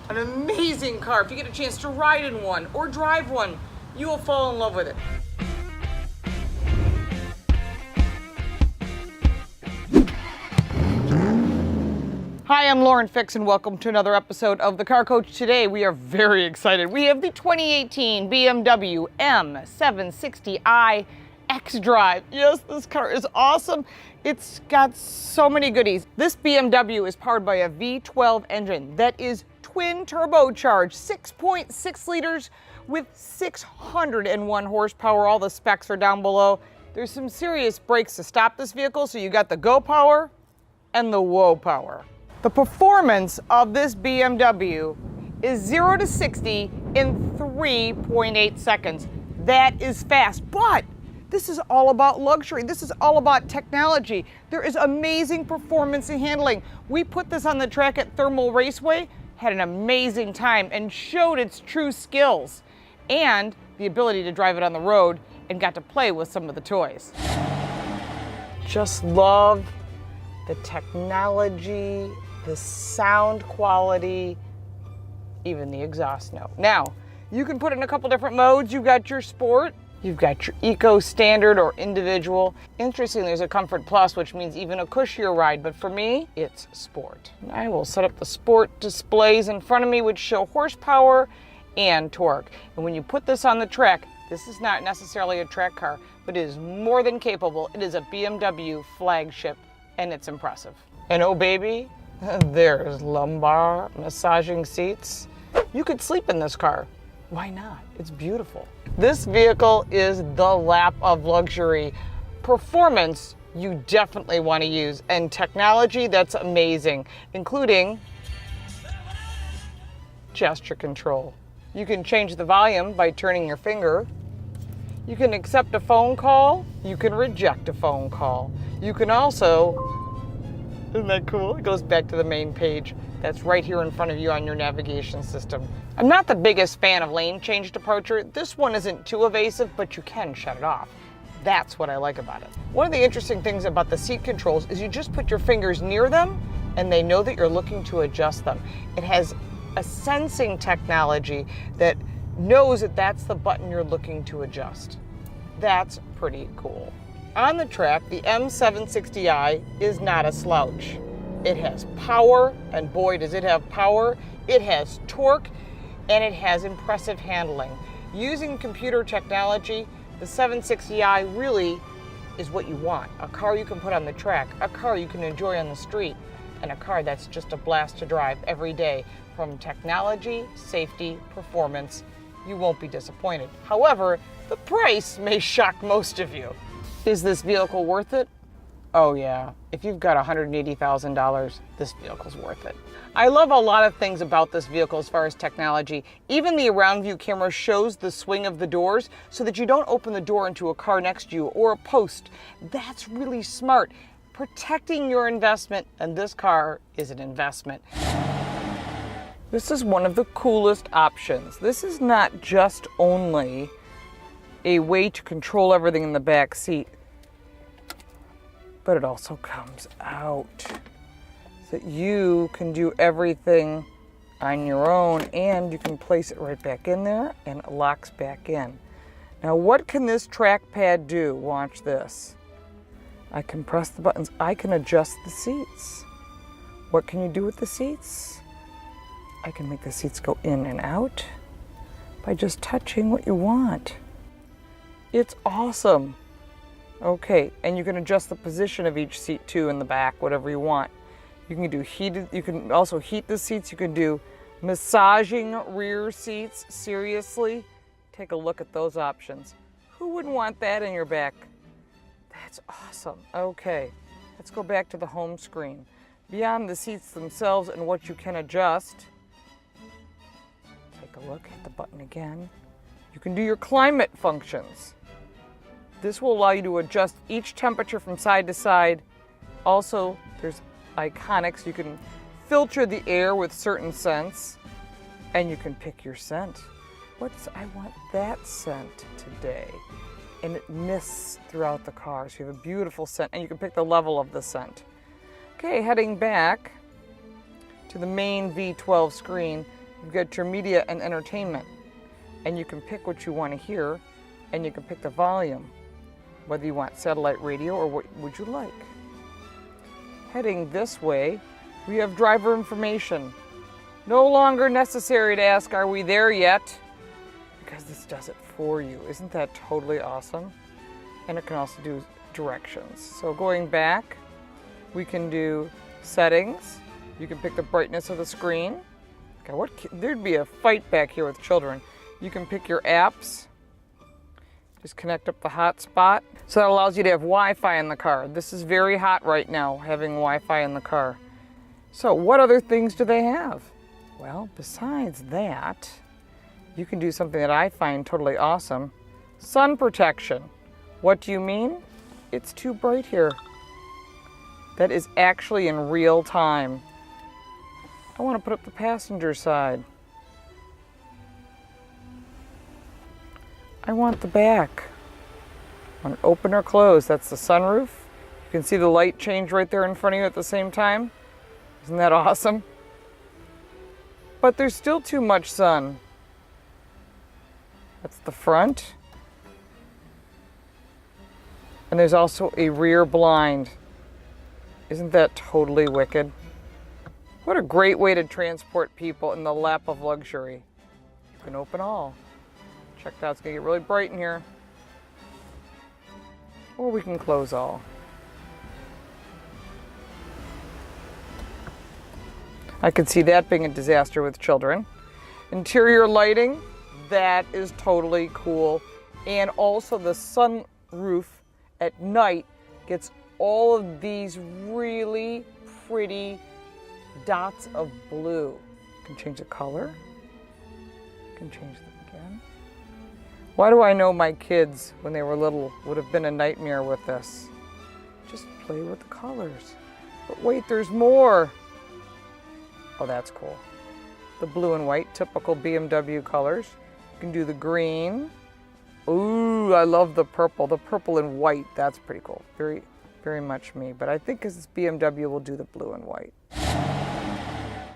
An amazing car. If you get a chance to ride in one or drive one, you will fall in love with it. Hi, I'm Lauren Fix and welcome to another episode of The Car Coach. Today we are very excited. We have the 2018 BMW M760i xDrive. Yes, this car is awesome. It's got so many goodies. This BMW is powered by a V12 engine that is twin turbocharged, 6.6 liters with 601 horsepower. All the specs are down below. There's some serious brakes to stop this vehicle, so you got the go power and the whoa power. The performance of this BMW is 0 to 60 in 3.8 seconds. That is fast, but this is all about luxury. This is all about technology. There is amazing performance and handling. We put this on the track at Thermal Raceway, had an amazing time, and showed its true skills and the ability to drive it on the road and got to play with some of the toys. Just love the technology, the sound quality, even the exhaust note. Now, you can put it in a couple different modes. You've got your sport, you've got your eco standard or individual. Interestingly, there's a comfort plus, which means even a cushier ride, but for me, it's sport. I will set up the sport displays in front of me, which show horsepower and torque. And when you put this on the track, this is not necessarily a track car, but it is more than capable. It is a BMW flagship, and it's impressive. And oh baby, there's lumbar massaging seats. You could sleep in this car. Why not? It's beautiful. This vehicle is the lap of luxury. Performance, you definitely want to use, and technology, that's amazing, including gesture control. You can change the volume by turning your finger. You can accept a phone call. You can reject a phone call. You can also, isn't that cool? It goes back to the main page. That's right here in front of you on your navigation system. I'm not the biggest fan of lane change departure. This one isn't too evasive, but you can shut it off. That's what I like about it. One of the interesting things about the seat controls is you just put your fingers near them and they know that you're looking to adjust them. It has a sensing technology that knows that that's the button you're looking to adjust. That's pretty cool. On the track, the M760i is not a slouch. It has power, and boy does it have power. It has torque, and it has impressive handling. Using computer technology, the 760i really is what you want. A car you can put on the track, a car you can enjoy on the street, and a car that's just a blast to drive every day. From technology, safety, performance, you won't be disappointed. However, the price may shock most of you. Is this vehicle worth it? Oh yeah, if you've got $180,000, this vehicle's worth it. I love a lot of things about this vehicle as far as technology. Even the around view camera shows the swing of the doors so that you don't open the door into a car next to you or a post. That's really smart. Protecting your investment, and this car is an investment. This is one of the coolest options. This is not just only a way to control everything in the back seat, but it also comes out so that you can do everything on your own, and you can place it right back in there and it locks back in. Now what can this trackpad do? Watch this. I can press the buttons. I can adjust the seats. What can you do with the seats? I can make the seats go in and out by just touching what you want. It's awesome. Okay, and you can adjust the position of each seat too in the back, whatever you want. You can do heated, you can also heat the seats. You can do massaging rear seats. Seriously, take a look at those options. Who wouldn't want that in your back? That's awesome. Okay, let's go back to the home screen. Beyond the seats themselves and what you can adjust, take a look, hit the button again. You can do your climate functions. This will allow you to adjust each temperature from side to side. Also, there's iconics. You can filter the air with certain scents, and you can pick your scent. I want that scent today. And it mists throughout the car, so you have a beautiful scent, and you can pick the level of the scent. Okay, heading back to the main V12 screen, You've got your media and entertainment. And you can pick what you want to hear, and you can pick the volume, whether you want satellite radio or what would you like. Heading this way, we have driver information. No longer necessary to ask, are we there yet? Because this does it for you. Isn't that totally awesome? And it can also do directions. So going back, we can do settings. You can pick the brightness of the screen. God, there'd be a fight back here with children. You can pick your apps. Just connect up the hotspot. So that allows you to have Wi-Fi in the car. This is very hot right now, having Wi-Fi in the car. So what other things do they have? Well, besides that, you can do something that I find totally awesome. Sun protection. What do you mean? It's too bright here. That is actually in real time. I want to put up the passenger side. I want the back. I want to open or close. That's the sunroof. You can see the light change right there in front of you at the same time. Isn't that awesome? But there's still too much sun. That's the front. And there's also a rear blind. Isn't that totally wicked? What a great way to transport people in the lap of luxury. You can open all. Check it out, it's gonna get really bright in here. Or we can close all. I could see that being a disaster with children. Interior lighting, that is totally cool. And also the sunroof at night gets all of these really pretty dots of blue. You can change the color. You can change them again. Why do I know my kids, when they were little, would have been a nightmare with this? Just play with the colors. But wait, there's more. Oh, that's cool. The blue and white, typical BMW colors. You can do the green. Ooh, I love the purple. The purple and white, that's pretty cool. Very, very much me. But I think because it's BMW, we'll do the blue and white.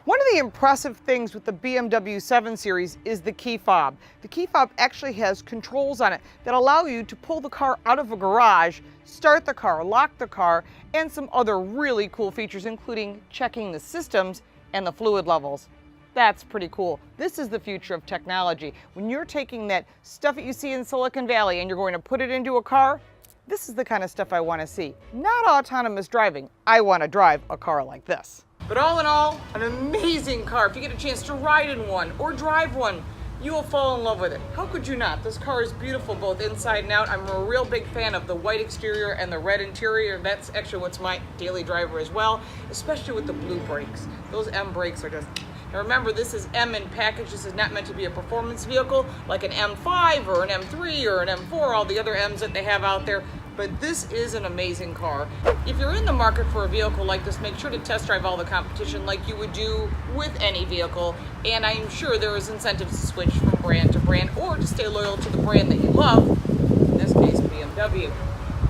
One of the impressive things with the BMW 7 Series is the key fob. The key fob actually has controls on it that allow you to pull the car out of a garage, start the car, lock the car, and some other really cool features, including checking the systems and the fluid levels. That's pretty cool. This is the future of technology. When you're taking that stuff that you see in Silicon Valley and you're going to put it into a car, this is the kind of stuff I want to see. Not autonomous driving. I want to drive a car like this. But all in all, an amazing car. If you get a chance to ride in one or drive one, you will fall in love with it. How could you not? This car is beautiful both inside and out. I'm a real big fan of the white exterior and the red interior. That's actually what's my daily driver as well, especially with the blue brakes. Those M brakes are just... Now remember, this is M in package. This is not meant to be a performance vehicle like an M5 or an M3 or an M4, all the other M's that they have out there. But this is an amazing car. If you're in the market for a vehicle like this, make sure to test drive all the competition like you would do with any vehicle. And I'm sure there is incentives to switch from brand to brand or to stay loyal to the brand that you love, in this case, BMW.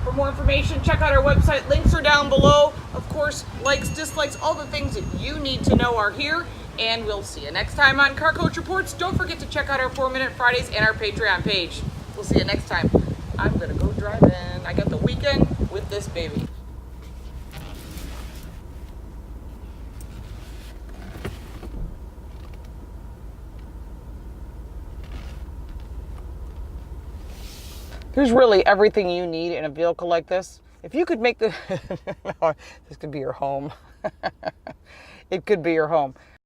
For more information, check out our website. Links are down below. Of course, likes, dislikes, all the things that you need to know are here. And we'll see you next time on Car Coach Reports. Don't forget to check out our 4-Minute Fridays and our Patreon page. We'll see you next time. I'm gonna go drive in. I got the weekend with this baby. There's really everything you need in a vehicle like this. If you could make the, no, this could be your home. It could be your home.